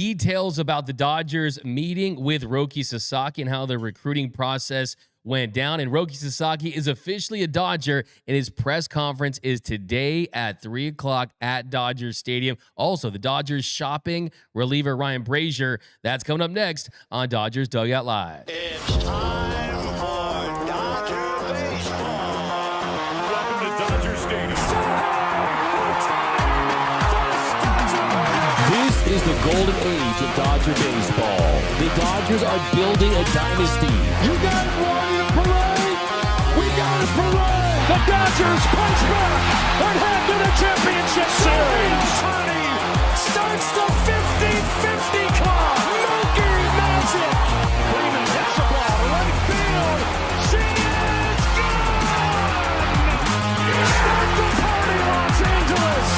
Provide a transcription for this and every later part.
Details about the Dodgers meeting with Roki Sasaki and how the recruiting process went down. And Roki Sasaki is officially a Dodger, and his press conference is today at 3 o'clock at Dodgers Stadium. Also, the Dodgers shopping reliever Ryan Brasier. That's coming up next on Dodgers Dugout Live. It's time for Dodger baseball. Welcome to Dodger Stadium. This is the golden age of Dodger baseball. The Dodgers are building a dynasty. You got it, Ryan Parade. We got it, Parade. The Dodgers punch back and head to the championship series. Tony starts the 50-50 club. Monkey magic. Freeman hits the ball to right field. She is gone. Start the party, Los Angeles.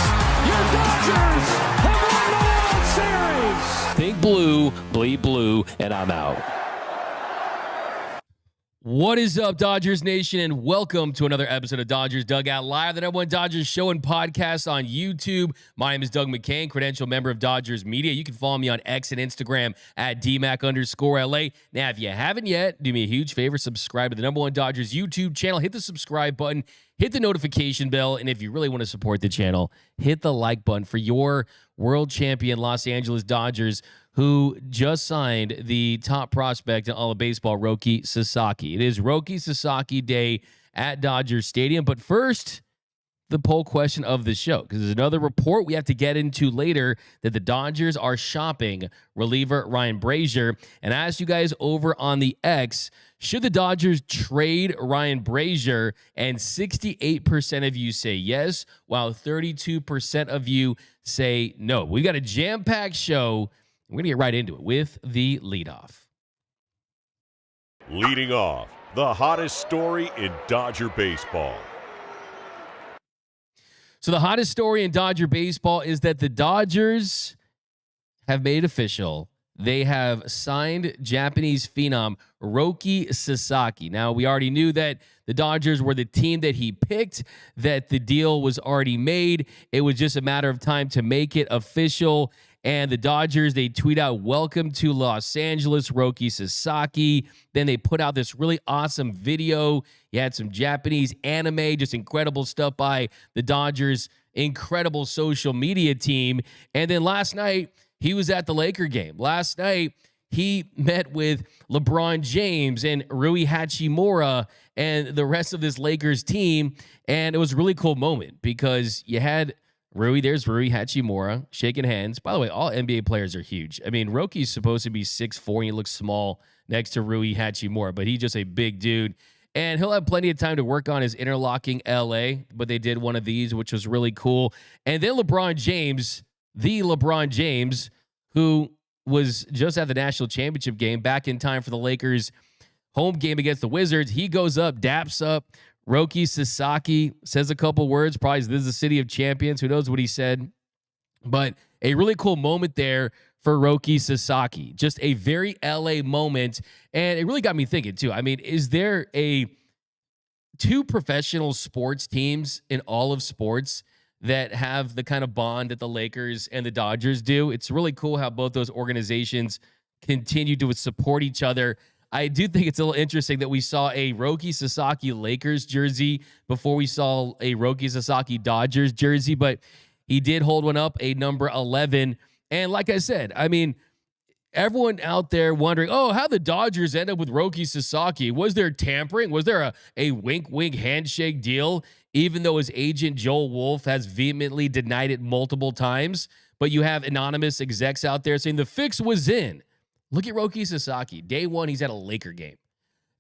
Your Dodgers have won the World Series. Think blue, bleed blue, and I'm out. What is up, Dodgers Nation, and welcome to another episode of Dodgers Dugout Live, the #1 Dodgers show and podcast on YouTube. My name is Doug McKain, credential member of Dodgers Media. You can follow me on X and Instagram at DMac_LA. Now, if you haven't yet, do me a huge favor, subscribe to the #1 Dodgers YouTube channel. Hit the subscribe button, hit the notification bell, and if you really want to support the channel, hit the like button for your world champion Los Angeles Dodgers, who just signed the top prospect in all of baseball, Roki Sasaki. It is Roki Sasaki Day at Dodger Stadium. But first, the poll question of the show, because there's another report we have to get into later that the Dodgers are shopping reliever Ryan Brasier. And I asked you guys over on the X, should the Dodgers trade Ryan Brasier? And 68% of you say yes, while 32% of you say no. We got a jam-packed show. We're going to get right into it with the leadoff. Leading off, the hottest story in Dodger baseball. So the hottest story in Dodger baseball is that the Dodgers have made official. They have signed Japanese phenom Roki Sasaki. Now, we already knew that the Dodgers were the team that he picked, that the deal was already made. It was just a matter of time to make it official. And the Dodgers, they tweet out, "Welcome to Los Angeles, Roki Sasaki." Then they put out this really awesome video. You had some Japanese anime, just incredible stuff by the Dodgers' incredible social media team. And then last night, he was at the Laker game. Last night, he met with LeBron James and Rui Hachimura and the rest of this Lakers team. And it was a really cool moment because you had there's Rui Hachimura shaking hands. By the way, all NBA players are huge. I mean, Roki's supposed to be 6'4", and he looks small next to Rui Hachimura, but he's just a big dude. And he'll have plenty of time to work on his interlocking LA, but they did one of these, which was really cool. And then LeBron James, who was just at the national championship game, back in time for the Lakers' home game against the Wizards, he goes up, daps up Roki Sasaki, says a couple words. Probably this is the city of champions. Who knows what he said? But a really cool moment there for Roki Sasaki. Just a very LA moment. And it really got me thinking, too. I mean, is there two professional sports teams in all of sports that have the kind of bond that the Lakers and the Dodgers do? It's really cool how both those organizations continue to support each other. I do think it's a little interesting that we saw a Roki Sasaki Lakers jersey before we saw a Roki Sasaki Dodgers jersey, but he did hold one up, a number 11. And like I said, I mean, everyone out there wondering, how the Dodgers end up with Roki Sasaki? Was there tampering? Was there a wink-wink handshake deal, even though his agent Joel Wolf has vehemently denied it multiple times? But you have anonymous execs out there saying the fix was in. Look at Roki Sasaki. Day one, he's at a Laker game.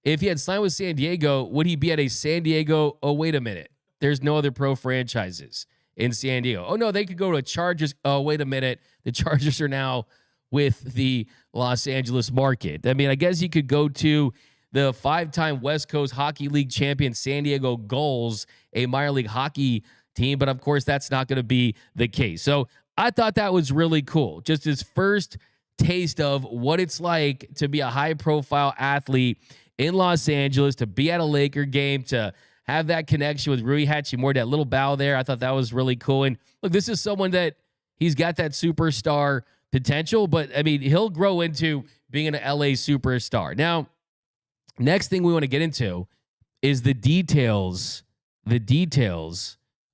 If he had signed with San Diego, would he be at a San Diego? Oh, wait a minute. There's no other pro franchises in San Diego. Oh, no, they could go to a Chargers. Oh, wait a minute. The Chargers are now with the Los Angeles market. I mean, I guess he could go to the 5-time West Coast Hockey League champion San Diego Gulls, a minor league hockey team. But, of course, that's not going to be the case. So I thought that was really cool. Just his first taste of what it's like to be a high-profile athlete in Los Angeles, to be at a Laker game, to have that connection with Rui Hachimura, that little bow there. I thought that was really cool. And look, this is someone that he's got that superstar potential, but I mean, he'll grow into being an LA superstar. Now, next thing we want to get into is the details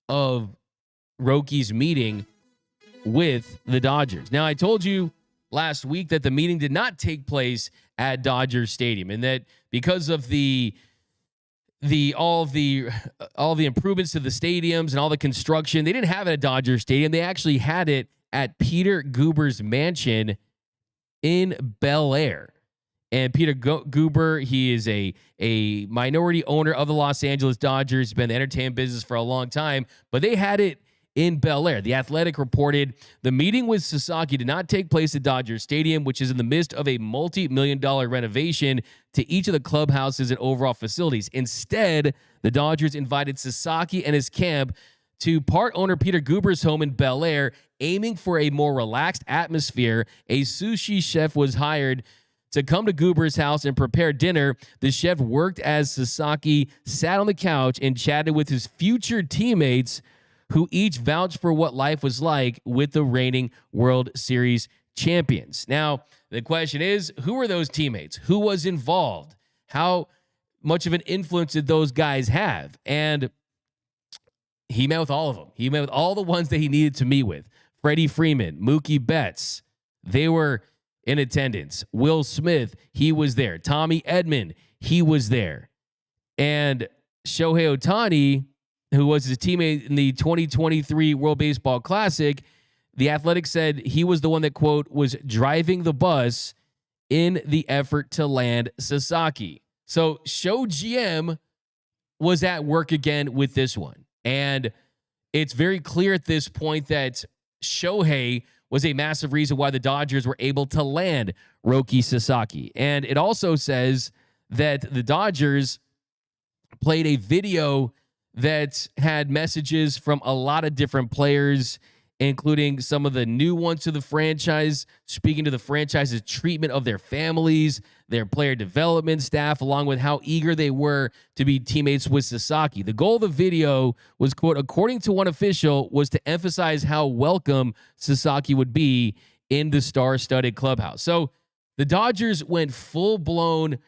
of Roki's meeting with the Dodgers. Now, I told you last week that the meeting did not take place at Dodger Stadium, and that because of all the improvements to the stadiums and all the construction, they didn't have it at Dodger Stadium. They actually had it at Peter Guber's mansion in Bel Air. And Peter Guber, he is a minority owner of the Los Angeles Dodgers. He's been in the entertainment business for a long time, but they had it in Bel Air. The Athletic reported the meeting with Sasaki did not take place at Dodger Stadium, which is in the midst of a multi-million-dollar renovation to each of the clubhouses and overall facilities. Instead, the Dodgers invited Sasaki and his camp to part owner Peter Guber's home in Bel Air, aiming for a more relaxed atmosphere. A sushi chef was hired to come to Guber's house and prepare dinner. The chef worked as Sasaki sat on the couch and chatted with his future teammates, who each vouched for what life was like with the reigning World Series champions. Now, the question is, who were those teammates? Who was involved? How much of an influence did those guys have? And he met with all of them. He met with all the ones that he needed to meet with. Freddie Freeman, Mookie Betts, they were in attendance. Will Smith, he was there. Tommy Edman, he was there. And Shohei Ohtani, who was his teammate in the 2023 World Baseball Classic, the Athletic said he was the one that, quote, was driving the bus in the effort to land Sasaki. So Show GM was at work again with this one. And it's very clear at this point that Shohei was a massive reason why the Dodgers were able to land Roki Sasaki. And it also says that the Dodgers played a video that had messages from a lot of different players, including some of the new ones to the franchise, speaking to the franchise's treatment of their families, their player development staff, along with how eager they were to be teammates with Sasaki. The goal of the video was, quote, according to one official, was to emphasize how welcome Sasaki would be in the star-studded clubhouse. So the Dodgers went full-blown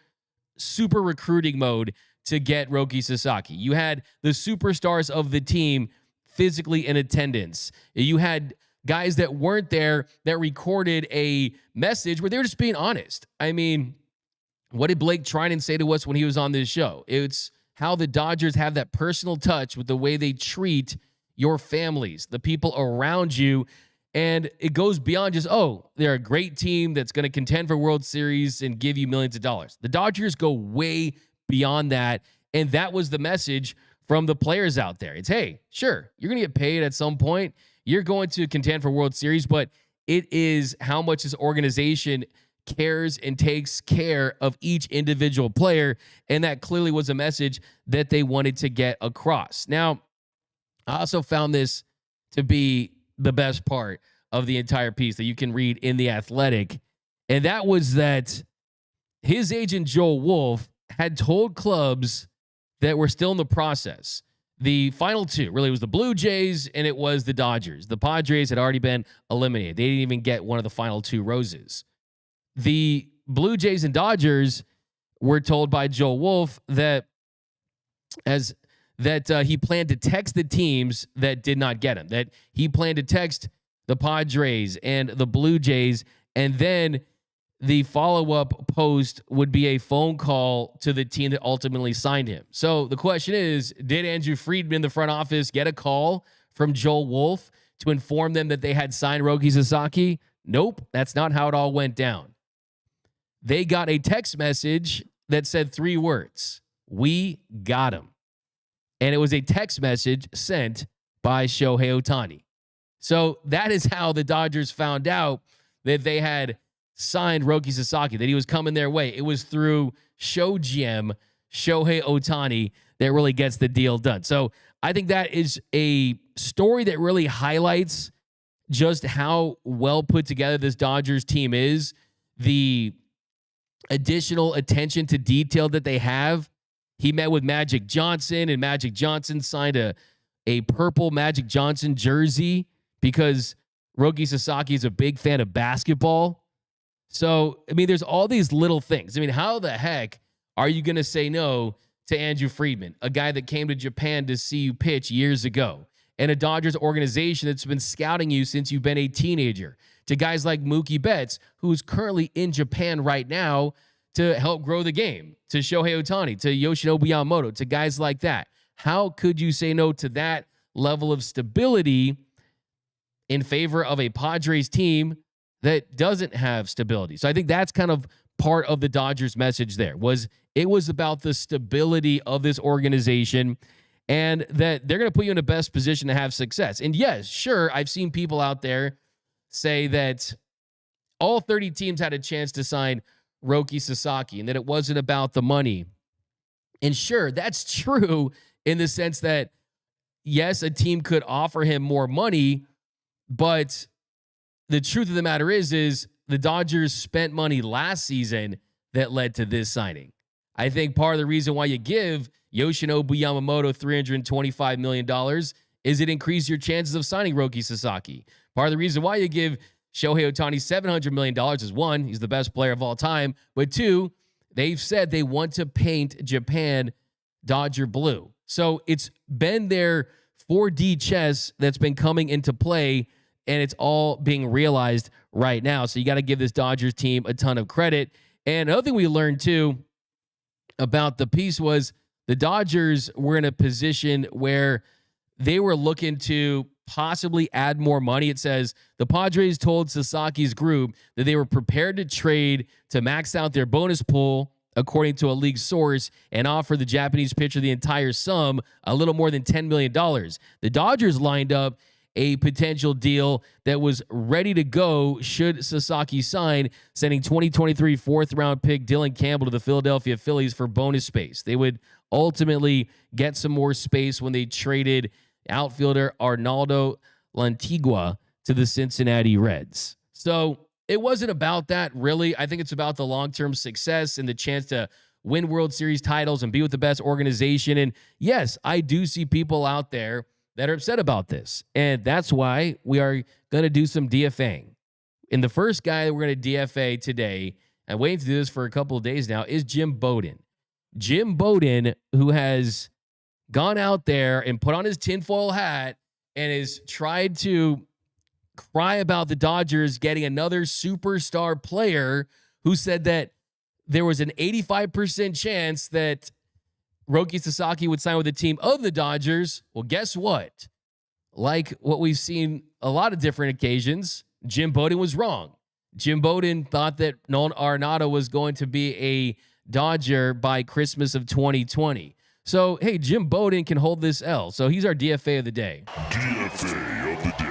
super recruiting mode to get Roki Sasaki. You had the superstars of the team physically in attendance. You had guys that weren't there that recorded a message where they were just being honest. I mean, what did Blake Trinan say to us when he was on this show? It's how the Dodgers have that personal touch with the way they treat your families, the people around you. And it goes beyond just, oh, they're a great team that's going to contend for World Series and give you millions of dollars. The Dodgers go way beyond that. And that was the message from the players out there. It's, hey, sure, you're going to get paid at some point. You're going to contend for World Series, but it is how much this organization cares and takes care of each individual player. And that clearly was a message that they wanted to get across. Now, I also found this to be the best part of the entire piece that you can read in The Athletic. And that was that his agent, Joel Wolf, had told clubs that were still in the process. The final two really was the Blue Jays and it was the Dodgers. The Padres had already been eliminated. They didn't even get one of the final two roses. The Blue Jays and Dodgers were told by Joel Wolf that he planned to text the teams that did not get him, that he planned to text the Padres and the Blue Jays, and then the follow-up post would be a phone call to the team that ultimately signed him. So the question is, did Andrew Friedman in the front office get a call from Joel Wolf to inform them that they had signed Roki Sasaki? Nope, that's not how it all went down. They got a text message that said 3 words: we got him. And it was a text message sent by Shohei Ohtani. So that is how the Dodgers found out that they had signed Roki Sasaki, that he was coming their way. It was through show GM Shohei Ohtani that really gets the deal done. So I think that is a story that really highlights just how well put together this Dodgers team is, the additional attention to detail that they have. He met with Magic Johnson, and Magic Johnson signed a purple Magic Johnson jersey because Roki Sasaki is a big fan of basketball. So, I mean, there's all these little things. I mean, how the heck are you going to say no to Andrew Friedman, a guy that came to Japan to see you pitch years ago, and a Dodgers organization that's been scouting you since you've been a teenager, to guys like Mookie Betts, who's currently in Japan right now to help grow the game, to Shohei Ohtani, to Yoshinobu Yamamoto, to guys like that? How could you say no to that level of stability in favor of a Padres team that doesn't have stability? So I think that's kind of part of the Dodgers message there. It was about the stability of this organization and that they're going to put you in the best position to have success. And yes, sure, I've seen people out there say that all 30 teams had a chance to sign Roki Sasaki and that it wasn't about the money. And sure, that's true in the sense that, yes, a team could offer him more money, but the truth of the matter is the Dodgers spent money last season that led to this signing. I think part of the reason why you give Yoshinobu Yamamoto $325 million is it increases your chances of signing Roki Sasaki. Part of the reason why you give Shohei Ohtani $700 million is, one, he's the best player of all time, but two, they've said they want to paint Japan Dodger blue. So it's been their 4D chess that's been coming into play, and it's all being realized right now. So you got to give this Dodgers team a ton of credit. And another thing we learned, too, about the piece was the Dodgers were in a position where they were looking to possibly add more money. It says the Padres told Sasaki's group that they were prepared to trade to max out their bonus pool, according to a league source, and offer the Japanese pitcher the entire sum, a little more than $10 million. The Dodgers lined up a potential deal that was ready to go should Sasaki sign, sending 2023 fourth-round pick Dylan Campbell to the Philadelphia Phillies for bonus space. They would ultimately get some more space when they traded outfielder Arnaldo Lantigua to the Cincinnati Reds. So it wasn't about that, really. I think it's about the long-term success and the chance to win World Series titles and be with the best organization. And yes, I do see people out there that are upset about this. And that's why we are going to do some DFAing. And the first guy that we're going to DFA today, and waiting to do this for a couple of days now, is Jim Bowden. Jim Bowden, who has gone out there and put on his tinfoil hat and has tried to cry about the Dodgers getting another superstar player, who said that there was an 85% chance that Roki Sasaki would sign with a team of the Dodgers. Well, guess what? Like what we've seen a lot of different occasions, Jim Bowden was wrong. Jim Bowden thought that Nolan Arenado was going to be a Dodger by Christmas of 2020. So, hey, Jim Bowden can hold this L. So he's our DFA of the day. DFA of the day.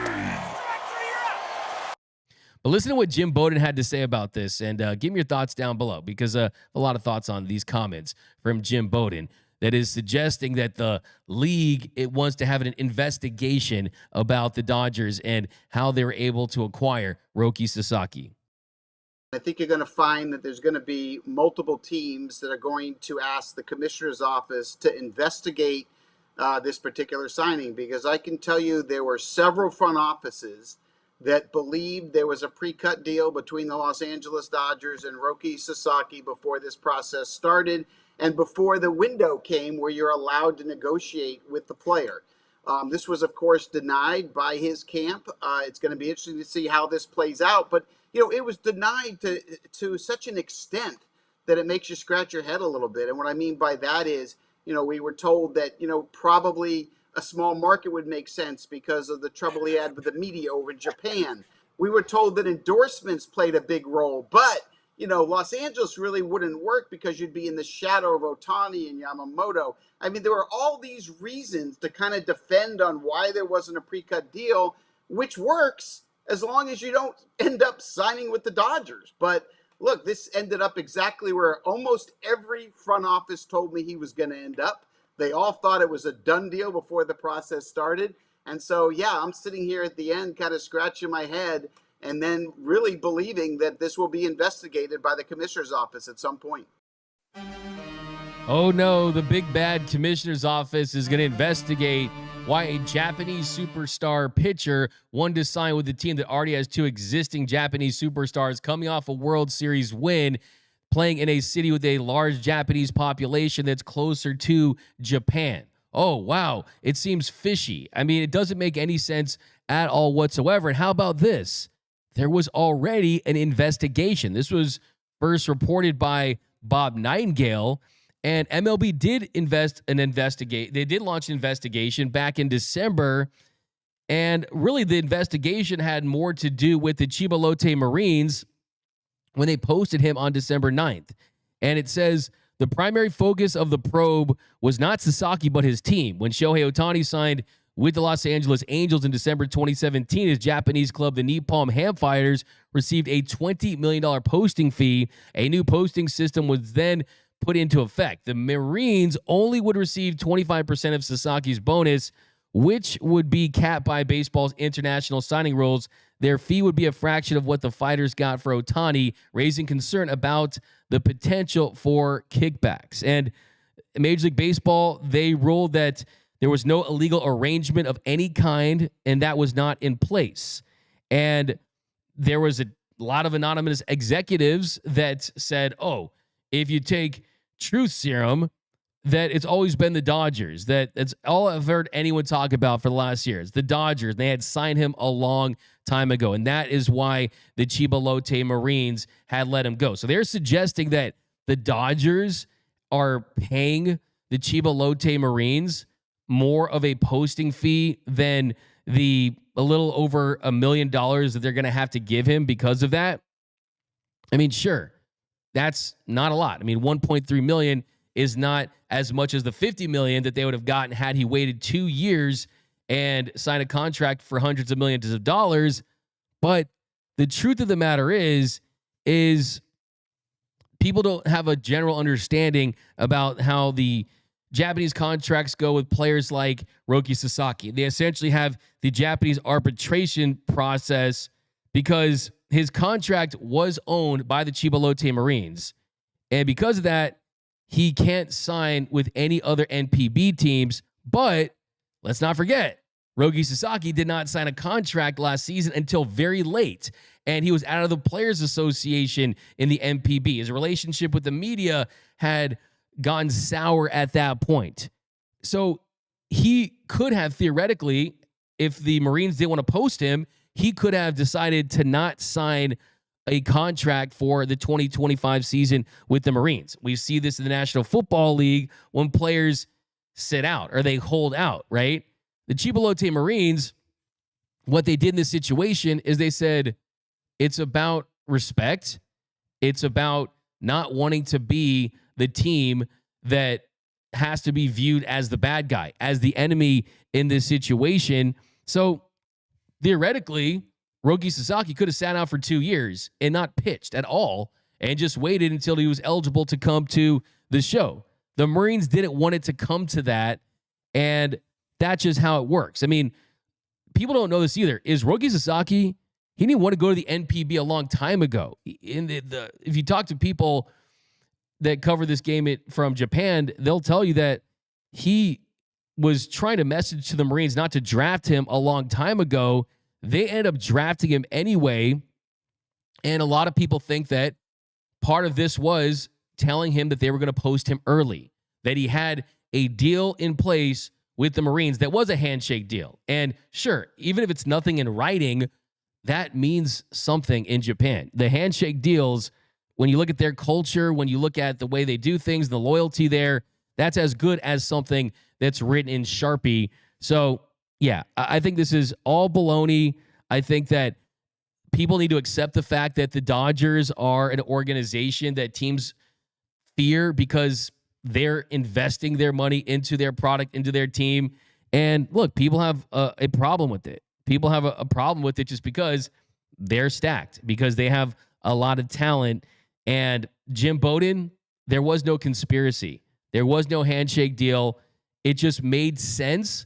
But listen to what Jim Bowden had to say about this, and give me your thoughts down below, because a lot of thoughts on these comments from Jim Bowden that is suggesting that the league, it wants to have an investigation about the Dodgers and how they were able to acquire Roki Sasaki. I think you're going to find that there's going to be multiple teams that are going to ask the commissioner's office to investigate this particular signing, because I can tell you there were several front offices that believed there was a pre-cut deal between the Los Angeles Dodgers and Roki Sasaki before this process started and before the window came where you're allowed to negotiate with the player. This was, of course, denied by his camp. It's going to be interesting to see how this plays out. But, you know, it was denied to such an extent that it makes you scratch your head a little bit. And what I mean by that is, you know, we were told that, you know, probably a small market would make sense because of the trouble he had with the media over in Japan. We were told that endorsements played a big role, but, you know, Los Angeles really wouldn't work because you'd be in the shadow of Ohtani and Yamamoto. I mean, there were all these reasons to kind of defend on why there wasn't a pre-cut deal, which works as long as you don't end up signing with the Dodgers. But look, this ended up exactly where almost every front office told me he was going to end up. They all thought it was a done deal before the process started. And so, yeah, I'm sitting here at the end kind of scratching my head and then really believing that this will be investigated by the commissioner's office at some point. Oh, no, the big bad commissioner's office is going to investigate why a Japanese superstar pitcher wanted to sign with a team that already has two existing Japanese superstars coming off a World Series win, playing in a city with a large Japanese population that's closer to Japan. Oh, wow. It seems fishy. I mean, it doesn't make any sense at all whatsoever. And how about this? There was already an investigation. This was first reported by Bob Nightingale, and MLB did investigate. They did launch an investigation back in December, and really the investigation had more to do with the Chibalote Marines when they posted him on December 9th. And it says the primary focus of the probe was not Sasaki, but his team. When Shohei Ohtani signed with the Los Angeles Angels in December 2017, his Japanese club, the Nippon Ham Fighters, received a $20 million posting fee. A new posting system was then put into effect. The Marines only would receive 25% of Sasaki's bonus, which would be capped by baseball's international signing rules. Their fee would be a fraction of what the Fighters got for Ohtani, raising concern about the potential for kickbacks. And Major League Baseball, they ruled that there was no illegal arrangement of any kind, and that was not in place. And there was a lot of anonymous executives that said, oh, if you take truth serum, that it's always been the Dodgers. That's all I've heard anyone talk about for the last years. The Dodgers, they had signed him a long time ago, and that is why the Chibalote Marines had let him go. So they're suggesting that the Dodgers are paying the Chibalote Marines more of a posting fee than the a little over $1 million that they're going to have to give him because of that. I mean, sure, that's not a lot. I mean, 1.3 million is not as much as the 50 million that they would have gotten had he waited 2 years and signed a contract for hundreds of millions of dollars. But the truth of the matter is people don't have a general understanding about how the Japanese contracts go with players like Roki Sasaki. They essentially have the Japanese arbitration process because his contract was owned by the Chibalote Marines. And because of that, he can't sign with any other NPB teams. But let's not forget, Roki Sasaki did not sign a contract last season until very late. And he was out of the Players Association in the NPB. His relationship with the media had gone sour at that point. So he could have theoretically, if the Marines didn't want to post him, he could have decided to not sign a contract for the 2025 season with the Marines. We see this in the National Football League when players sit out or they hold out, right? The Chibalote Marines, what they did in this situation is they said, it's about respect. It's about not wanting to be the team that has to be viewed as the bad guy, as the enemy in this situation. So theoretically, Roki Sasaki could have sat out for 2 years and not pitched at all and just waited until he was eligible to come to the show. The Marines didn't want it to come to that, and that's just how it works. I mean, people don't know this either. Is Roki Sasaki, he didn't want to go to the NPB a long time ago. If you talk to people that cover this game from Japan, they'll tell you that he was trying to message to the Marines not to draft him a long time ago. They ended up drafting him anyway. And a lot of people think that part of this was telling him that they were going to post him early, that he had a deal in place with the Marines that was a handshake deal. And sure, even if it's nothing in writing, that means something in Japan. The handshake deals, when you look at their culture, when you look at the way they do things, the loyalty there, that's as good as something that's written in Sharpie. So, yeah, I think this is all baloney. I think that people need to accept the fact that the Dodgers are an organization that teams fear because they're investing their money into their product, into their team. And look, people have a problem with it. People have a problem with it just because they're stacked, because they have a lot of talent. And Jim Bowden, there was no conspiracy. There was no handshake deal. It just made sense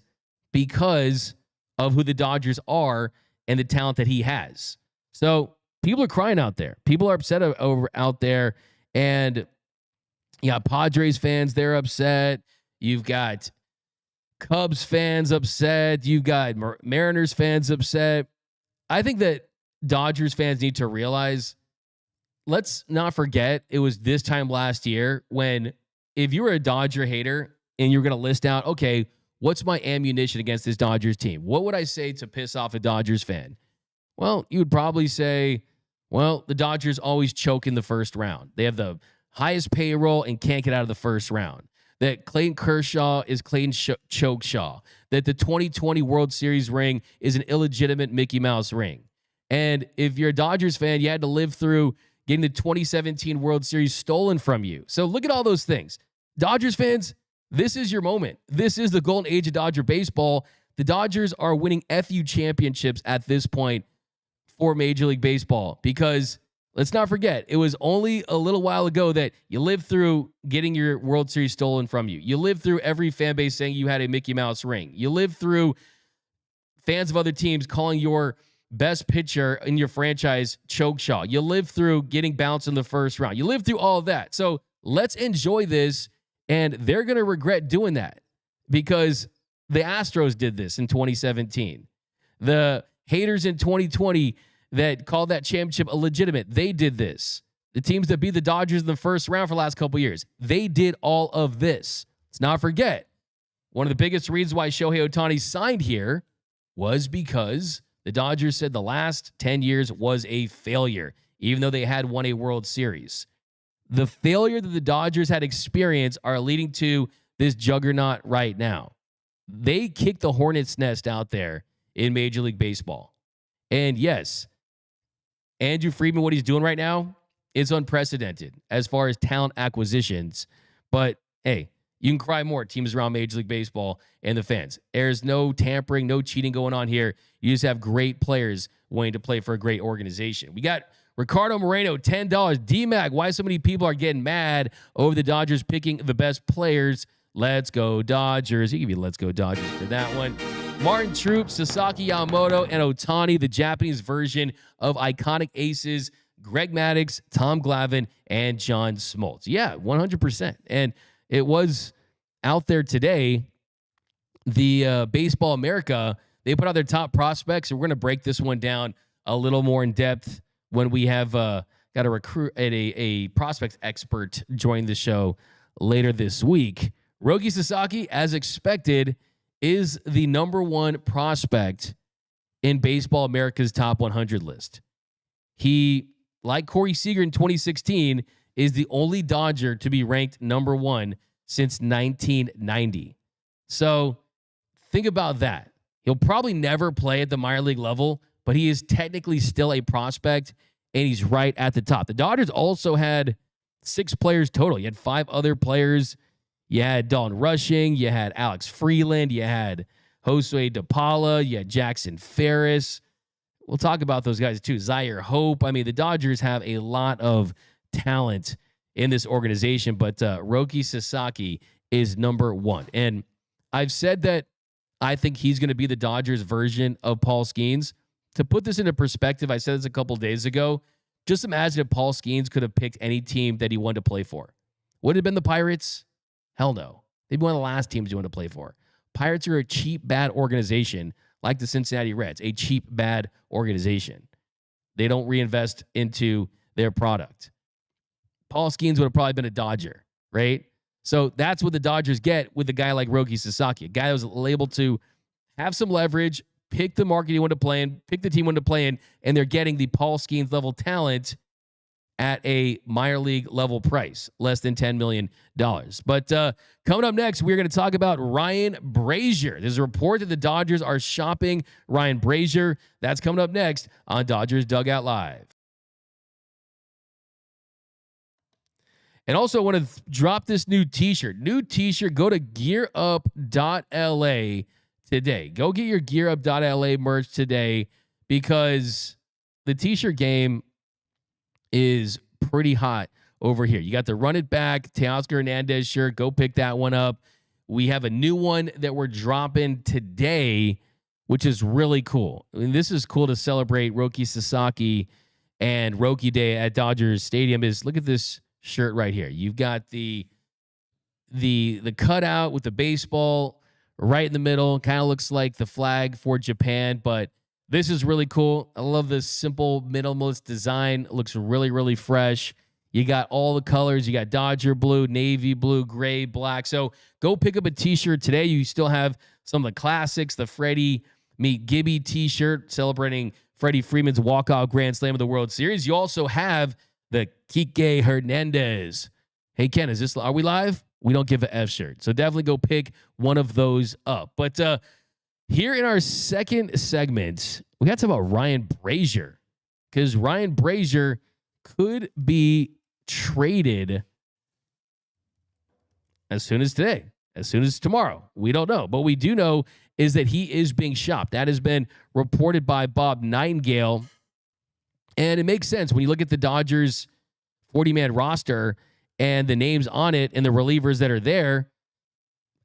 because of who the Dodgers are and the talent that he has. So people are crying out there. People are upset out there. And you got Padres fans, they're upset. You've got Cubs fans upset. You've got Mariners fans upset. I think that Dodgers fans need to realize, let's not forget it was this time last year when if you were a Dodger hater and you're going to list out, okay, what's my ammunition against this Dodgers team? What would I say to piss off a Dodgers fan? Well, you would probably say, well, the Dodgers always choke in the first round. They have the highest payroll and can't get out of the first round. That Clayton Kershaw is Clayton Choke Shaw. That the 2020 World Series ring is an illegitimate Mickey Mouse ring. And if you're a Dodgers fan, you had to live through getting the 2017 World Series stolen from you. So look at all those things. Dodgers fans, this is your moment. This is the golden age of Dodger baseball. The Dodgers are winning FU championships at this point for Major League Baseball because let's not forget, it was only a little while ago that you lived through getting your World Series stolen from you. You lived through every fan base saying you had a Mickey Mouse ring. You lived through fans of other teams calling your best pitcher in your franchise Choke Shaw. You lived through getting bounced in the first round. You lived through all of that. So let's enjoy this. And they're going to regret doing that because the Astros did this in 2017. The haters in 2020 that called that championship illegitimate, they did this. The teams that beat the Dodgers in the first round for the last couple of years, they did all of this. Let's not forget, one of the biggest reasons why Shohei Ohtani signed here was because the Dodgers said the last 10 years was a failure, even though they had won a World Series. The failure that the Dodgers had experienced are leading to this juggernaut right now. They kicked the hornet's nest out there in Major League Baseball. And yes, Andrew Friedman, what he's doing right now is unprecedented as far as talent acquisitions. But hey, you can cry more teams around Major League Baseball and the fans. There's no tampering, no cheating going on here. You just have great players wanting to play for a great organization. We got Ricardo Moreno, $10. D-Mac, why so many people are getting mad over the Dodgers picking the best players. Let's go Dodgers. You give me let's go Dodgers for that one. Martin Troop, Sasaki Yamamoto, and Ohtani, the Japanese version of iconic aces, Greg Maddux, Tom Glavine, and John Smoltz. Yeah, 100%. And it was out there today, the Baseball America, they put out their top prospects, and we're going to break this one down a little more in depth when we have got a recruit at a prospects expert join the show later this week. Roki Sasaki, as expected, is the number one prospect in Baseball America's top 100 list. He, like Corey Seager in 2016, is the only Dodger to be ranked number one since 1990. So think about that. He'll probably never play at the minor league level, but he is technically still a prospect, and he's right at the top. The Dodgers also had 6 players total. You had 5 other players. You had Dalton Rushing. You had Alex Freeland. You had Josue DePaula. You had Jackson Ferris. We'll talk about those guys too. Zaire Hope. I mean, the Dodgers have a lot of talent in this organization, but Roki Sasaki is number one. And I've said that I think he's going to be the Dodgers version of Paul Skeens. To put this into perspective, I said this a couple days ago. Just imagine if Paul Skeens could have picked any team that he wanted to play for. Would it have been the Pirates? Hell no. They'd be one of the last teams you want to play for. Pirates are a cheap, bad organization like the Cincinnati Reds, a cheap, bad organization. They don't reinvest into their product. Paul Skeens would have probably been a Dodger, right? So that's what the Dodgers get with a guy like Roki Sasaki, a guy that was able to have some leverage, pick the market he wanted to play in, pick the team he wanted to play in, and they're getting the Paul Skeens level talent at a minor league level price, less than $10 million. But coming up next, we're going to talk about Ryan Brasier. There's a report that the Dodgers are shopping Ryan Brasier. That's coming up next on Dodgers Dugout Live. And also, I want to drop this new t-shirt. New t-shirt, go to gearup.la today. Go get your gearup.la merch today because the t-shirt game is pretty hot over here. You got the Run It Back Teoscar Hernandez shirt. Go pick that one up. We have a new one that we're dropping today, which is really cool. I mean, this is cool to celebrate Roki Sasaki and Roki Day at Dodgers Stadium. Look at this shirt right here. You've got the cutout with the baseball right in the middle. Kind of looks like the flag for Japan, but this is really cool. I love this simple minimalist design. It looks really, really fresh. You got all the colors. You got Dodger blue, navy blue, gray, black. So go pick up a t-shirt today. You still have some of the classics, the Freddie Meet Gibby t-shirt celebrating Freddie Freeman's walk-off grand slam of the World Series. You also have the Kike Hernandez. Hey, Ken, are we live? We don't give an F shirt. So definitely go pick one of those up. But here in our second segment, we got to talk about Ryan Brasier, because Ryan Brasier could be traded as soon as today, as soon as tomorrow. We don't know. But we do know is that he is being shopped. That has been reported by Bob Nightingale. And it makes sense when you look at the Dodgers 40-man roster and the names on it and the relievers that are there.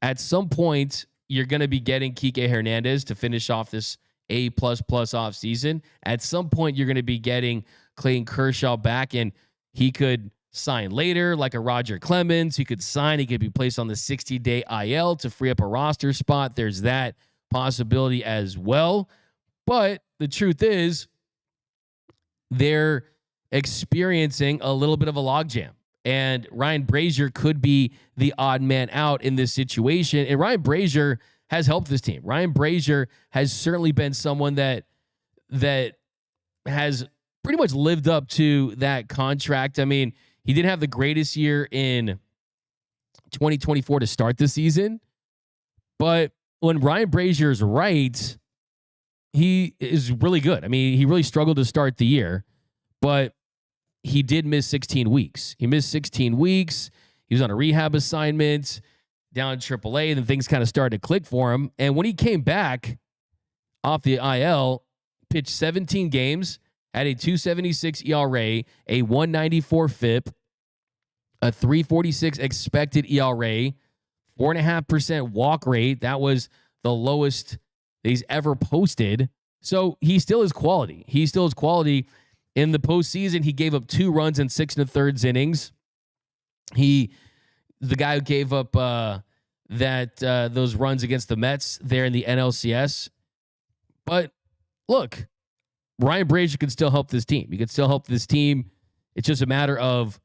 At some point, you're going to be getting Kike Hernandez to finish off this A++ offseason. At some point, you're going to be getting Clayton Kershaw back, and he could sign later, like a Roger Clemens. He could sign. He could be placed on the 60-day IL to free up a roster spot. There's that possibility as well. But the truth is, they're experiencing a little bit of a logjam. And Ryan Brasier could be the odd man out in this situation. And Ryan Brasier has helped this team. Ryan Brasier has certainly been someone that has pretty much lived up to that contract. I mean, he didn't have the greatest year in 2024 to start the season. But when Ryan Brasier is right, he is really good. I mean, he really struggled to start the year, but he did miss 16 weeks. He missed 16 weeks. He was on a rehab assignment down in AAA, and then things kind of started to click for him. And when he came back off the IL, pitched 17 games, had a 2.76 ERA, a 1.94 FIP, a 3.46 expected ERA, 4.5% walk rate. That was the lowest he's ever posted. So he still is quality. He still is quality. In the postseason, he gave up 2 runs in 6 1/3 innings. The guy who gave up those runs against the Mets there in the NLCS. But look, Ryan Brasier can still help this team. He can still help this team. It's just a matter of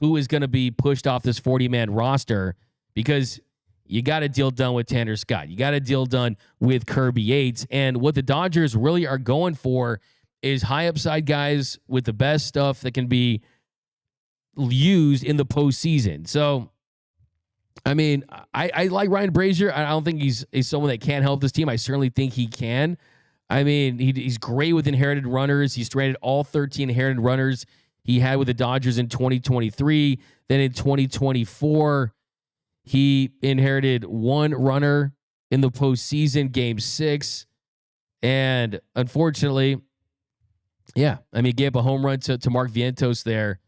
who is going to be pushed off this 40-man roster, because you got a deal done with Tanner Scott. You got a deal done with Kirby Yates. And what the Dodgers really are going for is high upside guys with the best stuff that can be used in the postseason. So, I mean, I like Ryan Brasier. I don't think he's someone that can't help this team. I certainly think he can. I mean, he's great with inherited runners. He's stranded all 13 inherited runners he had with the Dodgers in 2023. Then in 2024, he inherited 1 runner in the postseason, Game 6. And unfortunately, yeah, I mean, gave up a home run to Mark Vientos there.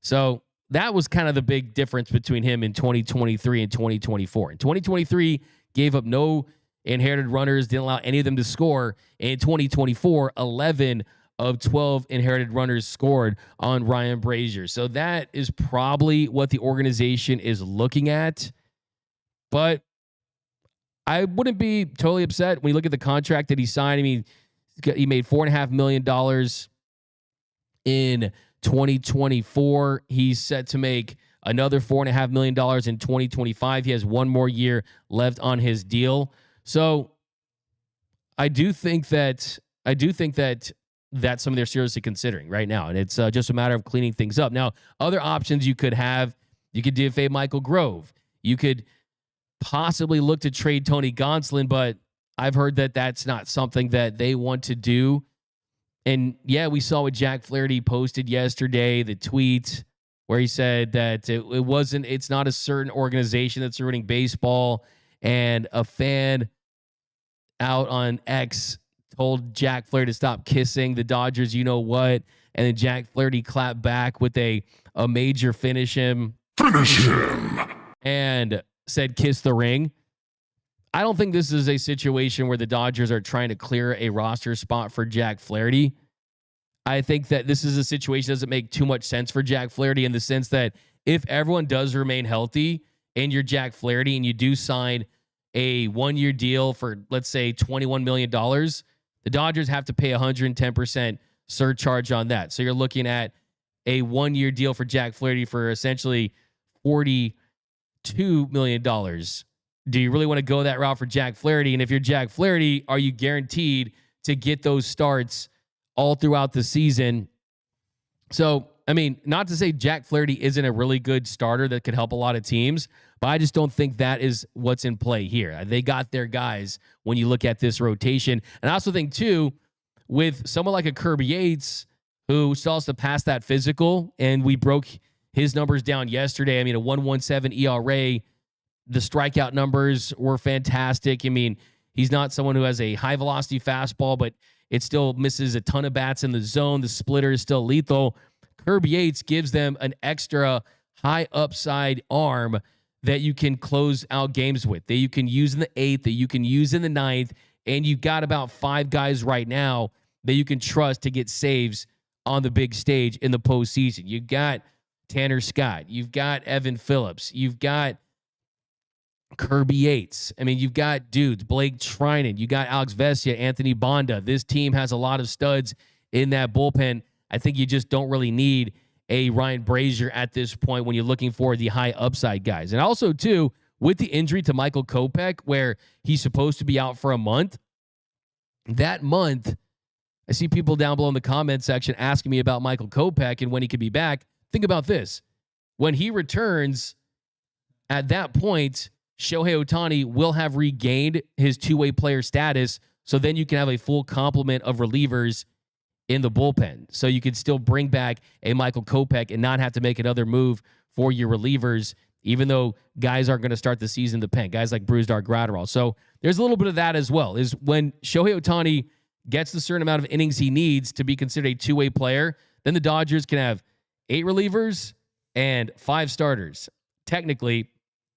So that was kind of the big difference between him in 2023 and 2024. In 2023, gave up no inherited runners, didn't allow any of them to score. In 2024, 11 of 12 inherited runners scored on Ryan Brasier. So that is probably what the organization is looking at. But I wouldn't be totally upset when you look at the contract that he signed. I mean, he made $4.5 million in 2024. He's set to make another $4.5 million in 2025. He has 1 more year left on his deal. So I do think that that's something they're seriously considering right now. And it's just a matter of cleaning things up. Now, other options you could have, you could DFA Michael Grove. You could possibly look to trade Tony Gonsolin, but I've heard that that's not something that they want to do. And yeah, we saw what Jack Flaherty posted yesterday, the tweet where he said that it's not a certain organization that's ruining baseball. And a fan out on X told Jack Flaherty to stop kissing the Dodgers, you know what? And then Jack Flaherty clapped back with a major finish him. And said, kiss the ring. I don't think this is a situation where the Dodgers are trying to clear a roster spot for Jack Flaherty. I think that this is a situation that doesn't make too much sense for Jack Flaherty, in the sense that if everyone does remain healthy and you're Jack Flaherty and you do sign a 1-year deal for, let's say, $21 million, the Dodgers have to pay 110% surcharge on that. So you're looking at a 1-year deal for Jack Flaherty for essentially $42 million. Do you really want to go that route for Jack Flaherty? And if you're Jack Flaherty, are you guaranteed to get those starts all throughout the season? So, I mean, not to say Jack Flaherty isn't a really good starter that could help a lot of teams, but I just don't think that is what's in play here. They got their guys when you look at this rotation. And I also think, too, with someone like a Kirby Yates, who still has to pass that physical, and we broke his numbers down yesterday. I mean, a 1.17 ERA, the strikeout numbers were fantastic. I mean, he's not someone who has a high-velocity fastball, but it still misses a ton of bats in the zone. The splitter is still lethal. Kirby Yates gives them an extra high upside arm that you can close out games with, that you can use in the 8th, that you can use in the 9th, and you've got about 5 guys right now that you can trust to get saves on the big stage in the postseason. You've got Tanner Scott. You've got Evan Phillips. You've got Kirby Yates. I mean, you've got dudes, Blake Trinan. You got Alex Vesia, Anthony Bonda. This team has a lot of studs in that bullpen. I think you just don't really need a Ryan Brasier at this point when you're looking for the high upside guys. And also, too, with the injury to Michael Kopech, where he's supposed to be out for a month, that month, I see people down below in the comment section asking me about Michael Kopech and when he could be back. Think about this. When he returns, at that point, Shohei Ohtani will have regained his two-way player status, so then you can have a full complement of relievers in the bullpen. So you could still bring back a Michael Kopech and not have to make another move for your relievers, even though guys aren't going to start the season in the pen, guys like Brusdar Graterol. So there's a little bit of that as well, is when Shohei Ohtani gets the certain amount of innings he needs to be considered a two-way player, then the Dodgers can have 8 relievers and 5 starters, technically.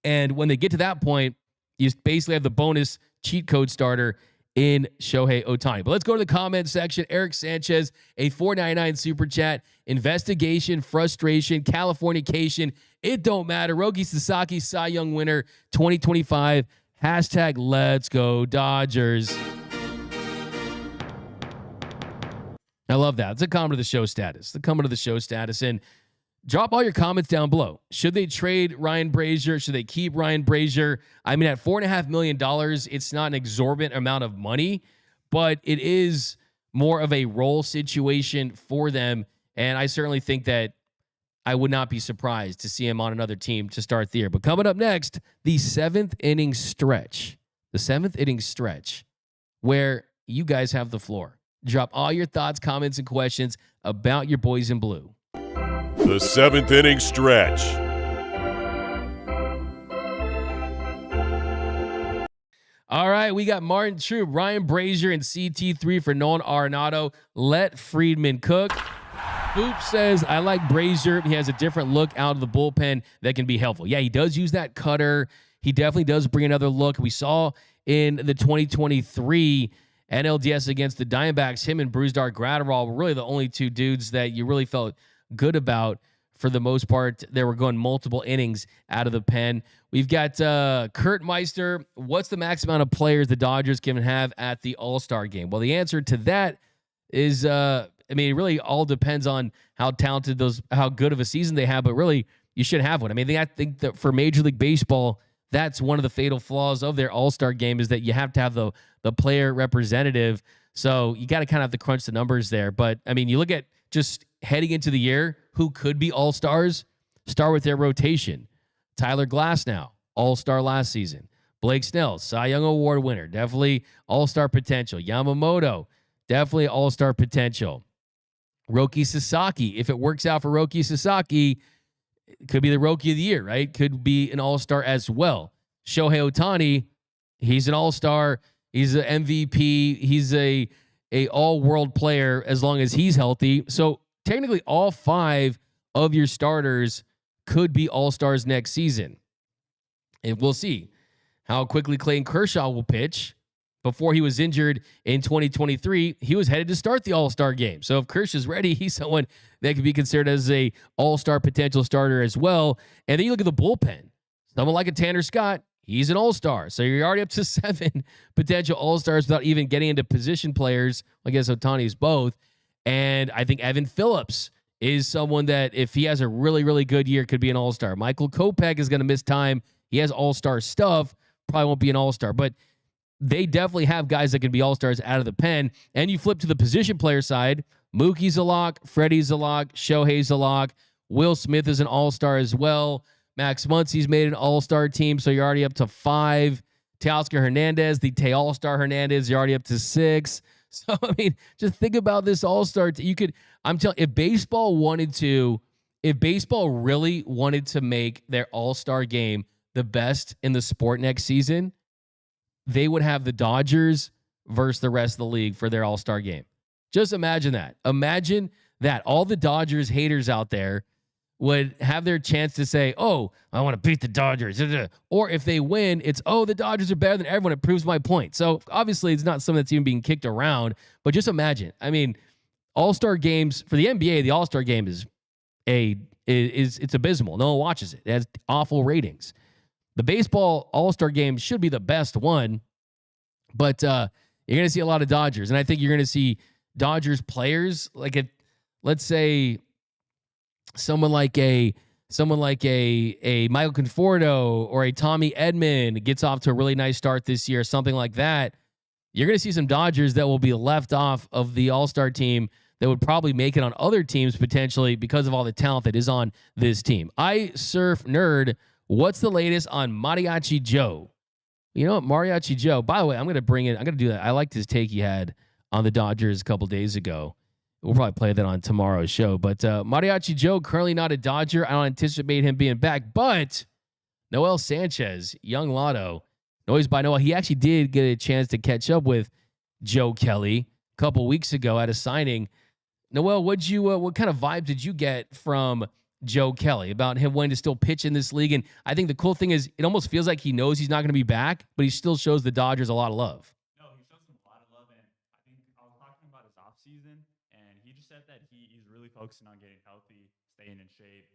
And when they get to that point, you basically have the bonus cheat code starter in Shohei Ohtani. But let's go to the comment section. Eric Sanchez, a $4.99 super chat. Investigation, frustration, Californication. It don't matter. Roki Sasaki, Cy Young winner 2025. Hashtag let's go Dodgers. I love that. It's a comment of the show status. The comment of the show status. And drop all your comments down below. Should they trade Ryan Brasier? Should they keep Ryan Brasier? I mean, at $4.5 million, it's not an exorbitant amount of money, but it is more of a role situation for them. And I certainly think that I would not be surprised to see him on another team to start the year. But coming up next, the 7th inning stretch. The 7th inning stretch where you guys have the floor. Drop all your thoughts, comments, and questions about your boys in blue. The 7th inning stretch. All right, we got Martin Troop, Ryan Brasier, and CT3 for Nolan Arenado. Let Friedman cook. Boop says, I like Brasier. He has a different look out of the bullpen that can be helpful. Yeah, he does use that cutter. He definitely does bring another look. We saw in the 2023 NLDS against the Diamondbacks, him and Brusdar Graterol were really the only 2 dudes that you really felt good about. For the most part, they were going multiple innings out of the pen. We've got Kurt Meister. What's the max amount of players the Dodgers can have at the All-Star game? Well, the answer to that is, I mean, it really all depends on how talented how good of a season they have, but really, you should have one. I mean, I think that for Major League Baseball, that's one of the fatal flaws of their All-Star game is that you have to have the player representative. So you got to kind of have to crunch the numbers there. But, I mean, you look at just heading into the year, who could be all-stars? Start with their rotation. Tyler Glasnow, all-star last season. Blake Snell, Cy Young Award winner, definitely all-star potential. Yamamoto, definitely all-star potential. Roki Sasaki, if it works out for Roki Sasaki, it could be the Roki of the year, right? Could be an all-star as well. Shohei Ohtani, he's an all-star. He's an MVP. He's a all-world player as long as he's healthy. So technically all 5 of your starters could be all-stars next season. And we'll see how quickly Clayton Kershaw will pitch. Before he was injured in 2023, he was headed to start the All-Star game. So if Kershaw's ready, he's someone that could be considered as a all-star potential starter as well. And then you look at the bullpen. Someone like a Tanner Scott, He's an all-star. So you're already up to 7 potential all-stars without even getting into position players. I guess Ohtani's both. And I think Evan Phillips is someone that, if he has a really, really good year, could be an all-star. Michael Kopech is going to miss time. He has all-star stuff. Probably won't be an all-star. But they definitely have guys that can be all-stars out of the pen. And you flip to the position player side. Mookie's a lock. Freddie's a lock. Shohei's a lock. Will Smith is an all-star as well. Max Muncy's made an all-star team, so you're already up to 5. Teoscar Hernandez, the all-star Hernandez, you're already up to 6. So, I mean, just think about this all-star. I'm telling you, if baseball really wanted to make their all-star game the best in the sport next season, they would have the Dodgers versus the rest of the league for their all-star game. Just imagine that. Imagine that. All the Dodgers haters out there would have their chance to say, oh, I want to beat the Dodgers. Or if they win, it's, oh, the Dodgers are better than everyone. It proves my point. So obviously it's not something that's even being kicked around, but just imagine. I mean, all-star games for the NBA, the all-star game is it's abysmal. No one watches it. It has awful ratings. The baseball all-star game should be the best one, but you're going to see a lot of Dodgers. And I think you're going to see Dodgers players, like let's say someone like a Michael Conforto or a Tommy Edman gets off to a really nice start this year, something like that. You're going to see some Dodgers that will be left off of the all-star team that would probably make it on other teams potentially because of all the talent that is on this team. I Surf Nerd, what's the latest on Mariachi Joe? You know what, Mariachi Joe, by the way, I'm going to do that. I liked his take he had on the Dodgers a couple days ago. We'll probably play that on tomorrow's show. But Mariachi Joe, currently not a Dodger. I don't anticipate him being back. But Noel Sanchez, young Lotto, noise by Noel, he actually did get a chance to catch up with Joe Kelly a couple weeks ago at a signing. Noel, what kind of vibe did you get from Joe Kelly about him wanting to still pitch in this league? And I think the cool thing is it almost feels like he knows he's not going to be back, but he still shows the Dodgers a lot of love. No, he shows them a lot of love. And I think I was talking about his offseason, and he just said that he's really focusing on getting healthy, staying in shape,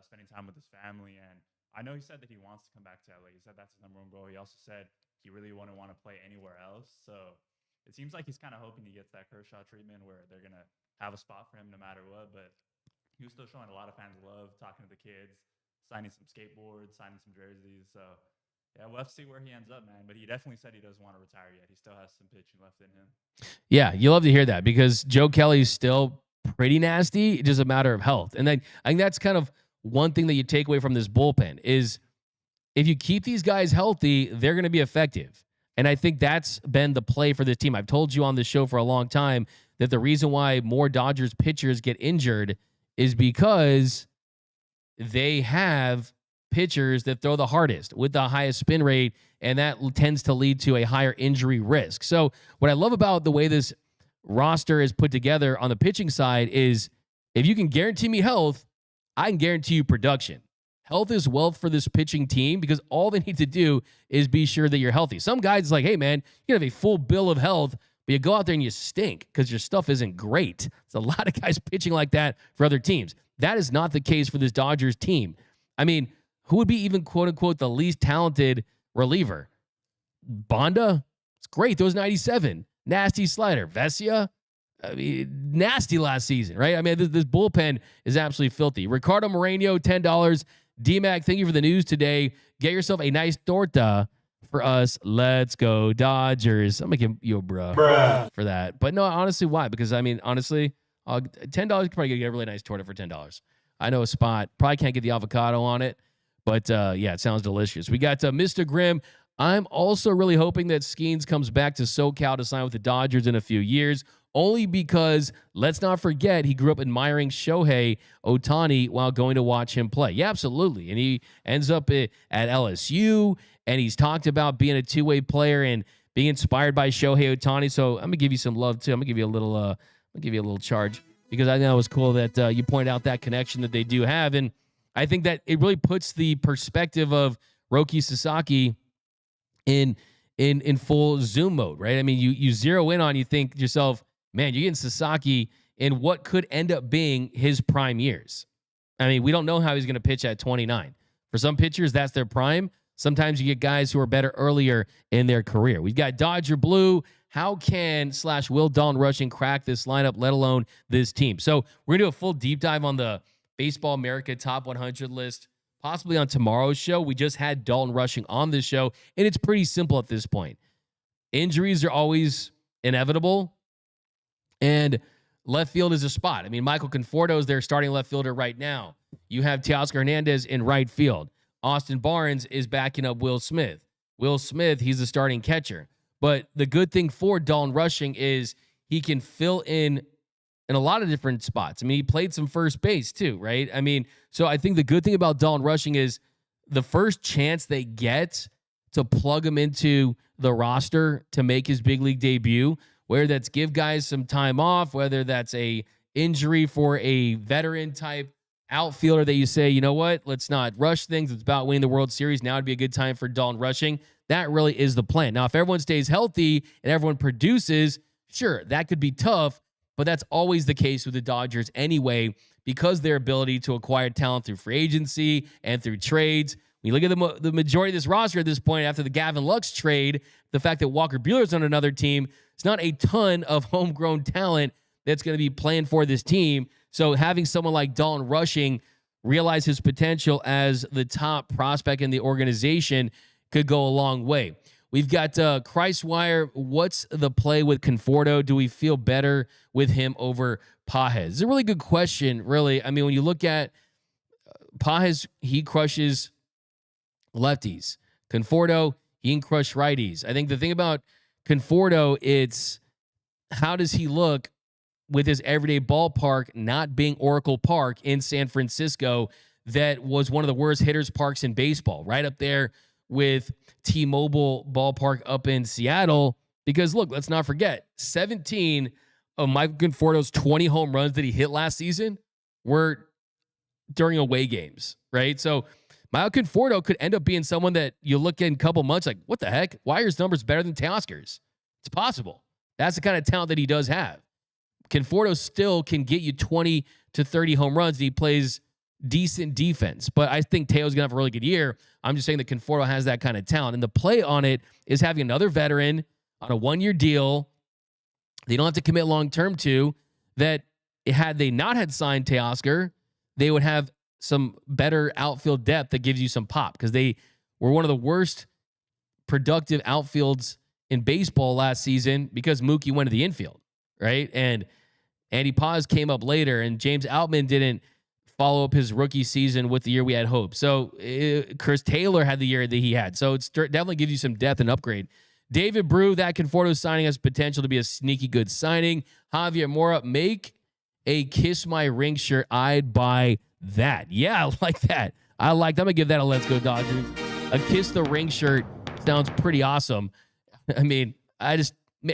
spending time with his family. And I know he said that he wants to come back to LA. He said that's his number one goal. He also said he really wouldn't want to play anywhere else. So it seems like he's kind of hoping he gets that Kershaw treatment where they're going to have a spot for him no matter what. But he was still showing a lot of fans love, talking to the kids, signing some skateboards, signing some jerseys. So, yeah, we'll have to see where he ends up, man. But he definitely said he doesn't want to retire yet. He still has some pitching left in him. Yeah, you love to hear that because Joe Kelly's still pretty nasty. It's just a matter of health. And then I think that's kind of one thing that you take away from this bullpen is if you keep these guys healthy, they're going to be effective. And I think that's been the play for this team. I've told you on this show for a long time that the reason why more Dodgers pitchers get injured is because they have pitchers that throw the hardest with the highest spin rate, and that tends to lead to a higher injury risk. So what I love about the way this roster is put together on the pitching side is if you can guarantee me health, I can guarantee you production. Health is wealth for this pitching team because all they need to do is be sure that you're healthy. Some guys like, hey, man, you have a full bill of health, but you go out there and you stink because your stuff isn't great. There's a lot of guys pitching like that for other teams. That is not the case for this Dodgers team. I mean, who would be even, quote unquote, the least talented reliever? Bonda? It's great. Those 97. Nasty slider. Vesia? I mean, nasty last season, right? I mean, this bullpen is absolutely filthy. Ricardo Moreno, $10. D-Mac, thank you for the news today. Get yourself a nice torta for us. Let's go Dodgers. I'm going to give you a bruh for that. But no, honestly, why? Because, I mean, honestly, $10, you could probably get a really nice torta for $10. I know a spot. Probably can't get the avocado on it. But, yeah, it sounds delicious. We got Mr. Grimm. I'm also really hoping that Skeens comes back to SoCal to sign with the Dodgers in a few years. Only because, let's not forget, he grew up admiring Shohei Ohtani while going to watch him play. Yeah, absolutely. And he ends up at LSU, and he's talked about being a two-way player and being inspired by Shohei Ohtani. So I'm gonna give you some love too. I'm gonna give you a little charge because I know it was cool that you pointed out that connection that they do have, and I think that it really puts the perspective of Roki Sasaki in full zoom mode, right? I mean, you zero in on, you think to yourself, man, you're getting Sasaki in what could end up being his prime years. I mean, we don't know how he's going to pitch at 29. For some pitchers, that's their prime. Sometimes you get guys who are better earlier in their career. We've got Dodger Blue. How can / will Dalton Rushing crack this lineup, let alone this team? So we're going to do a full deep dive on the Baseball America Top 100 list, possibly on tomorrow's show. We just had Dalton Rushing on this show, and it's pretty simple at this point. Injuries are always inevitable, and left field is a spot. I mean, Michael Conforto is their starting left fielder right now. You have Teoscar Hernandez in right field. Austin Barnes is backing up Will Smith. Will Smith, he's the starting catcher. But the good thing for Dalton Rushing is he can fill in a lot of different spots. I mean, he played some first base too, right? I mean, so I think the good thing about Dalton Rushing is the first chance they get to plug him into the roster to make his big league debut, whether that's give guys some time off, whether that's a injury for a veteran type outfielder that you say, you know what, let's not rush things. It's about winning the World Series. Now would be a good time for Dalton Rushing. That really is the plan. Now, if everyone stays healthy and everyone produces, sure, that could be tough, but that's always the case with the Dodgers anyway, because their ability to acquire talent through free agency and through trades. When you look at the majority of this roster at this point after the Gavin Lux trade, the fact that Walker Buehler's on another team, it's not a ton of homegrown talent that's going to be playing for this team. So having someone like Dalton Rushing realize his potential as the top prospect in the organization could go a long way. We've got Kreiswire. What's the play with Conforto? Do we feel better with him over Pages? It's a really good question, really. I mean, when you look at Pages, he crushes lefties. Conforto, he can crush righties. I think the thing about Conforto, it's how does he look with his everyday ballpark not being Oracle Park in San Francisco, that was one of the worst hitters parks in baseball, right up there with T-Mobile Ballpark up in Seattle. Because look, let's not forget, 17 of Michael Conforto's 20 home runs that he hit last season were during away games, right? So Michael Conforto could end up being someone that you look at in a couple months like, what the heck? Why are his numbers better than Teoscar's? It's possible. That's the kind of talent that he does have. Conforto still can get you 20 to 30 home runs, and he plays decent defense. But I think Teo's going to have a really good year. I'm just saying that Conforto has that kind of talent. And the play on it is having another veteran on a one-year deal they don't have to commit long-term to, that had they not had signed Teoscar, they would have some better outfield depth that gives you some pop, because they were one of the worst productive outfields in baseball last season because Mookie went to the infield, right? And Andy Paz came up later, and James Outman didn't follow up his rookie season with the year we had hoped. So Chris Taylor had the year that he had. So it's definitely gives you some depth and upgrade. David Brew, that Conforto signing has potential to be a sneaky good signing. Javier Mora, make a Kiss My Ring shirt. I'd buy that. Yeah, I like that. I'm going to give that a Let's Go Dodgers. A Kiss the Ring shirt sounds pretty awesome. I mean, how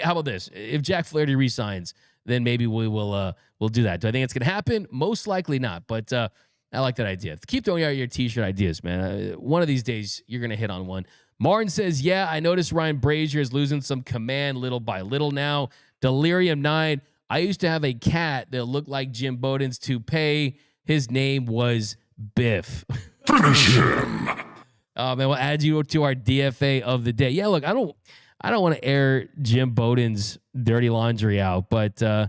about this? If Jack Flaherty resigns, then maybe we'll do that. Do I think it's going to happen? Most likely not, but I like that idea. Keep throwing out your t-shirt ideas, man. One of these days, you're going to hit on one. Martin says, yeah, I noticed Ryan Brasier is losing some command little by little now. Delirium 9, I used to have a cat that looked like Jim Bowden's toupee. His name was Biff. Finish him. Man, we'll add you to our DFA of the day. Yeah, look, I don't want to air Jim Bowden's dirty laundry out, but I'll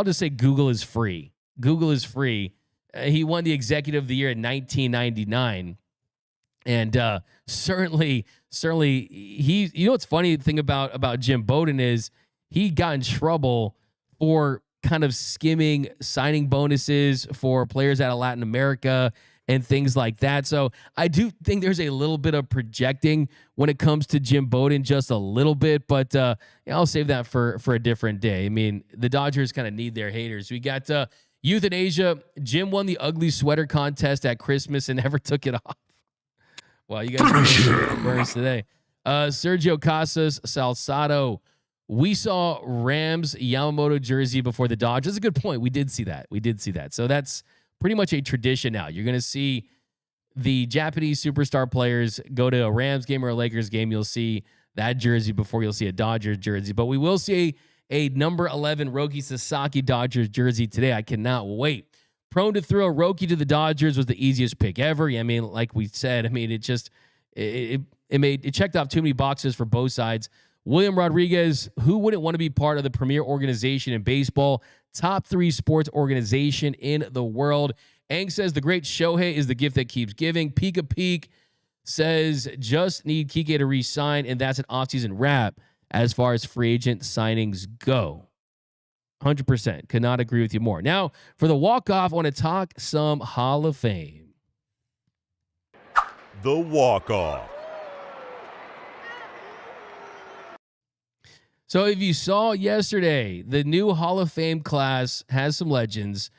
just say Google is free. Google is free. He won the Executive of the Year in 1999. And certainly he, you know, what's funny thing about Jim Bowden is he got in trouble for kind of skimming signing bonuses for players out of Latin America and things like that. So I do think there's a little bit of projecting when it comes to Jim Bowden, just a little bit, but I'll save that for a different day. I mean, the Dodgers kind of need their haters. We got Euthanasia. Jim won the ugly sweater contest at Christmas and never took it off. Wow, you guys are worse today. Sergio Casas, Salsado. We saw Rams Yamamoto jersey before the Dodgers. That's a good point. We did see that. So that's pretty much a tradition now. You're going to see the Japanese superstar players go to a Rams game or a Lakers game. You'll see that jersey before you'll see a Dodgers jersey. But we will see a number 11 Roki Sasaki Dodgers jersey today. I cannot wait. Prone to throw Roki to the Dodgers was the easiest pick ever. I mean, like we said, I mean, it just it checked off too many boxes for both sides. William Rodriguez, who wouldn't want to be part of the premier organization in baseball, top 3 sports organization in the world. Ang says the great Shohei is the gift that keeps giving. Pika Peak says just need Kike to re-sign, and that's an offseason wrap as far as free agent signings go. 100%. Could not agree with you more. Now, for the walk-off, I want to talk some Hall of Fame. The walk-off. So if you saw yesterday, the new Hall of Fame class has some legends,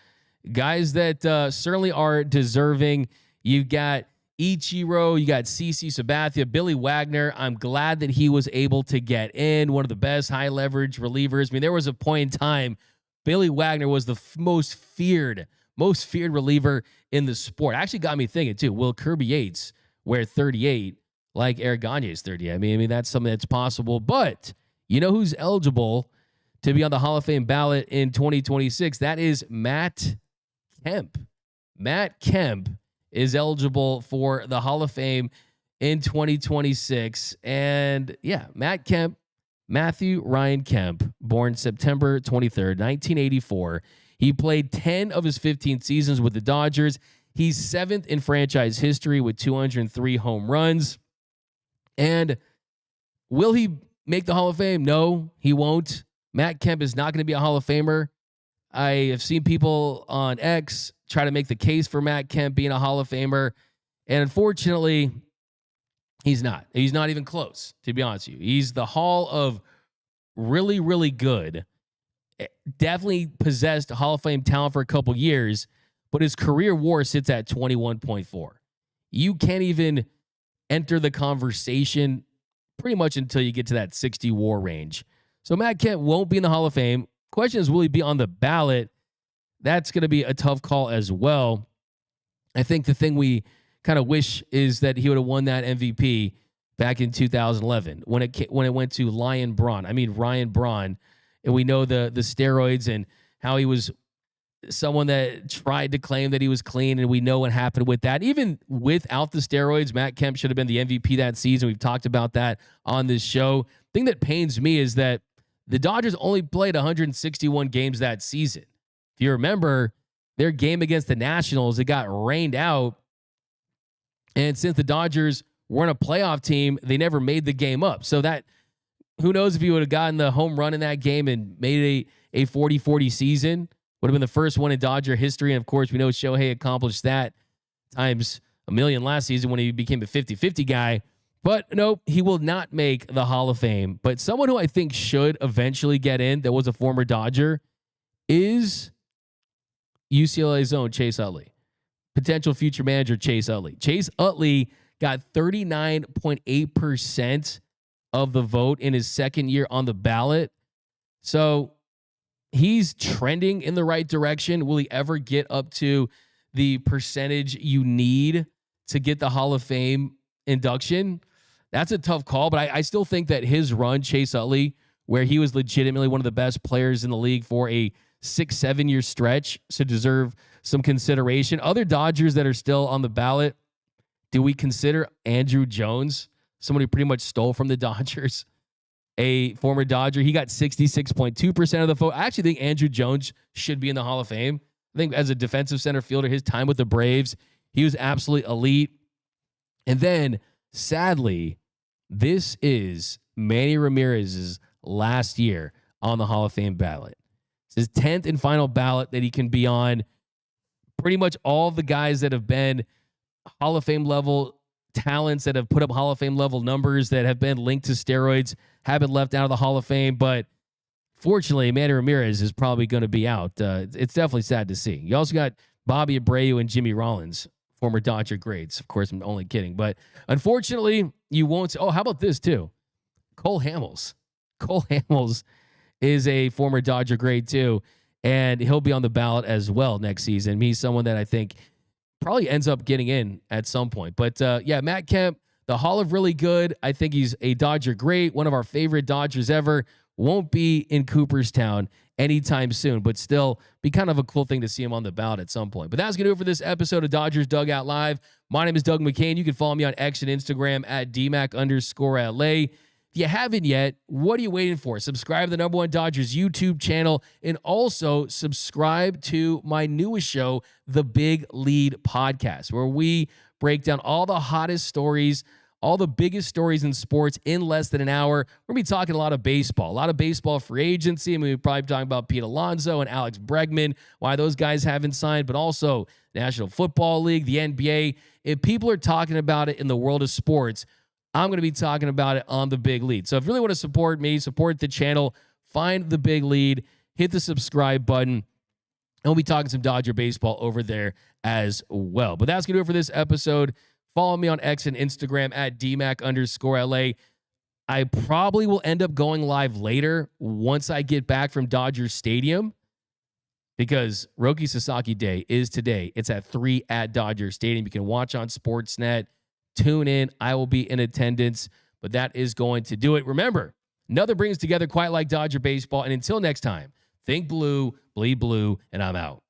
guys that certainly are deserving. You've got Ichiro, you got CC Sabathia, Billy Wagner. I'm glad that he was able to get in, one of the best high leverage relievers. I mean, there was a point in time Billy Wagner was the most feared reliever in the sport. Actually got me thinking too, will Kirby Yates wear 38 like Eric Gagne's 38? I mean that's something that's possible, but you know who's eligible to be on the Hall of Fame ballot in 2026? That is Matt Kemp. Matt Kemp is eligible for the Hall of Fame in 2026. And yeah, Matt Kemp, Matthew Ryan Kemp, born September 23rd, 1984. He played 10 of his 15 seasons with the Dodgers. He's 7th in franchise history with 203 home runs. And will he make the Hall of Fame? No, he won't. Matt Kemp is not going to be a Hall of Famer. I have seen people on X try to make the case for Matt Kemp being a Hall of Famer. And unfortunately, he's not. He's not even close, to be honest with you. He's the Hall of really, really good. Definitely possessed Hall of Fame talent for a couple years, but his career WAR sits at 21.4. You can't even enter the conversation pretty much until you get to that 60 WAR range. So Matt Kemp won't be in the Hall of Fame. Question is, will he be on the ballot? That's going to be a tough call as well. I think the thing we kind of wish is that he would have won that MVP back in 2011 when it went to Ryan Braun, and we know the steroids and how he was someone that tried to claim that he was clean, and we know what happened with that. Even without the steroids, Matt Kemp should have been the MVP that season. We've talked about that on this show. The thing that pains me is that the Dodgers only played 161 games that season. If you remember their game against the Nationals, it got rained out. And since the Dodgers weren't a playoff team, they never made the game up. So that, who knows if he would have gotten the home run in that game and made a 40-40 season, would have been the first one in Dodger history. And of course, we know Shohei accomplished that times a million last season when he became a 50-50 guy. But nope, he will not make the Hall of Fame. But someone who I think should eventually get in, that was a former Dodger, is UCLA's own Chase Utley. Potential future manager Chase Utley. Chase Utley got 39.8% of the vote in his second year on the ballot. So he's trending in the right direction. Will he ever get up to the percentage you need to get the Hall of Fame induction? That's a tough call, but I still think that his run, Chase Utley, where he was legitimately one of the best players in the league for a 6-7 year stretch, should deserve some consideration. Other Dodgers that are still on the ballot, do we consider Andrew Jones, someone who pretty much stole from the Dodgers, a former Dodger? He got 66.2% of the vote. I actually think Andrew Jones should be in the Hall of Fame. I think as a defensive center fielder, his time with the Braves, he was absolutely elite. And then, sadly, this is Manny Ramirez's last year on the Hall of Fame ballot. It's his 10th and final ballot that he can be on. Pretty much all the guys that have been Hall of Fame level talents, that have put up Hall of Fame level numbers, that have been linked to steroids, have been left out of the Hall of Fame. But fortunately, Manny Ramirez is probably going to be out. It's definitely sad to see. You also got Bobby Abreu and Jimmy Rollins, former Dodger greats. Of course, I'm only kidding. But unfortunately, you won't see. Oh, how about this too? Cole Hamels. Cole Hamels is a former Dodger great too, and he'll be on the ballot as well next season. He's someone that I think probably ends up getting in at some point. But yeah, Matt Kemp, the Hall of really good. I think he's a Dodger great, one of our favorite Dodgers ever. Won't be in Cooperstown anytime soon, but still be kind of a cool thing to see him on the ballot at some point. But that's going to do it for this episode of Dodgers Dugout Live. My name is Doug McKain. You can follow me on X and Instagram at DMac_LA. If you haven't yet, what are you waiting for? Subscribe to the #1 Dodgers YouTube channel and also subscribe to my newest show, The Big Lead Podcast, where we break down all the hottest stories, all the biggest stories in sports in less than an hour. We're going to be talking a lot of baseball free agency. I mean, we're probably talking about Pete Alonso and Alex Bregman, why those guys haven't signed, but also National Football League, the NBA. If people are talking about it in the world of sports, I'm going to be talking about it on The Big Lead. So if you really want to support me, support the channel, find The Big Lead, hit the subscribe button, and we'll be talking some Dodger baseball over there as well. But that's going to do it for this episode. Follow me on X and Instagram at DMac_LA. I probably will end up going live later once I get back from Dodger Stadium because Roki Sasaki Day is today. It's at 3 at Dodger Stadium. You can watch on Sportsnet. Tune in. I will be in attendance, but that is going to do it. Remember, nothing brings together quite like Dodger baseball. And until next time, think blue, bleed blue, and I'm out.